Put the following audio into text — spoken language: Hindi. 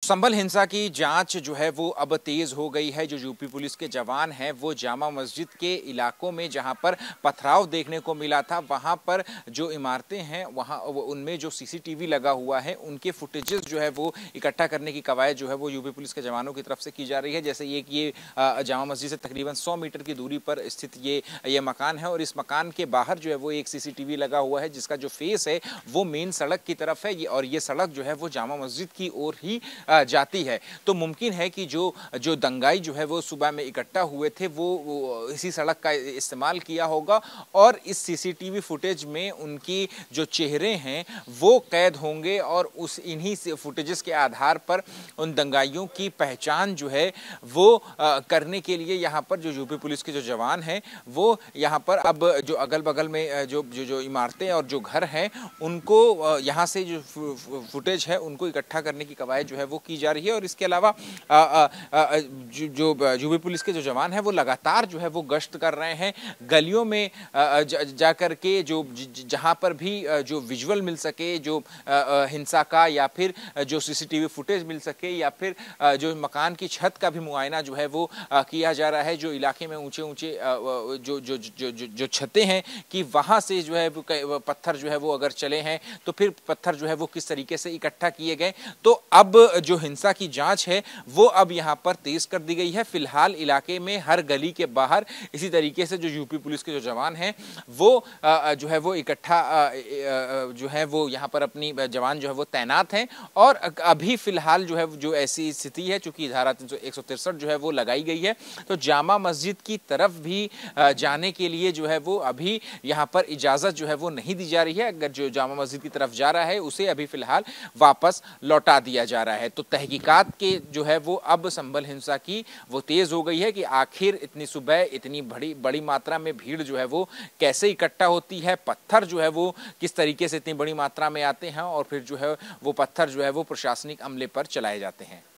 संभल हिंसा की जांच जो है वो अब तेज हो गई है। जो यूपी पुलिस के जवान हैं वो जामा मस्जिद के इलाकों में जहां पर पथराव देखने को मिला था, वहां पर जो इमारतें हैं वहां उनमें जो सीसीटीवी लगा हुआ है उनके फुटेजेस जो है वो इकट्ठा करने की कवायद जो है वो यूपी पुलिस के जवानों की तरफ से की जा रही है। जैसे ये जामा मस्जिद से तकरीबन 100 मीटर की दूरी पर स्थित ये मकान है और इस मकान के बाहर जो है वो एक सीसीटीवी लगा हुआ है जिसका जो फेस है वो मेन सड़क की तरफ है और ये सड़क जो है वो जामा मस्जिद की ओर ही जाती है। तो मुमकिन है कि जो दंगाई जो है वो सुबह में इकट्ठा हुए थे वो इसी सड़क का इस्तेमाल किया होगा और इस सीसीटीवी फुटेज में उनकी जो चेहरे हैं वो कैद होंगे और इन्हीं फुटेजेस के आधार पर उन दंगाइयों की पहचान जो है वो करने के लिए यहाँ पर जो यूपी पुलिस के जो जवान हैं वो यहाँ पर अब जो अगल बगल में जो इमारतें और जो घर हैं उनको यहाँ से जो फुटेज है उनको इकट्ठा करने की कवायद जो है वो की जा रही है। और इसके अलावा जो यूपी पुलिस के जो जवान हैं वो लगातार जो है वो गश्त कर रहे हैं गलियों में जा कर के जहां पर भी जो विजुअल मिल सके जो हिंसा का या फिर जो सीसीटीवी फुटेज मिल सके या फिर जो मकान की छत का भी मुआयना जो है वो किया जा रहा है। जो इलाके में ऊंचे ऊंचे जो छतें हैं कि वहां से जो है पत्थर जो है वो अगर चले हैं तो फिर पत्थर जो है वो किस तरीके से इकट्ठा किए गए। तो अब जो हिंसा की जांच है वो अब यहां पर तेज कर दी गई है। फिलहाल इलाके में हर गली के बाहर इसी तरीके से जो यूपी पुलिस के जो जवान हैं वो जो है वो इकट्ठा जो है वो यहां पर अपनी जवान जो है वो तैनात हैं। और अभी फिलहाल जो है जो ऐसी स्थिति है चूंकि धारा 163 जो है वो लगाई गई है तो जामा मस्जिद की तरफ भी जाने के लिए जो है वो अभी यहां पर इजाजत जो है वो नहीं दी जा रही है। अगर जो जामा मस्जिद की तरफ जा रहा है उसे अभी फिलहाल वापस लौटा दिया जा रहा है। तो तहकीकात के जो है वो अब संभल हिंसा की वो तेज हो गई है कि आखिर इतनी सुबह इतनी बड़ी मात्रा में भीड़ जो है वो कैसे इकट्ठा होती है, पत्थर जो है वो किस तरीके से इतनी बड़ी मात्रा में आते हैं और फिर जो है वो पत्थर जो है वो प्रशासनिक अमले पर चलाए जाते हैं।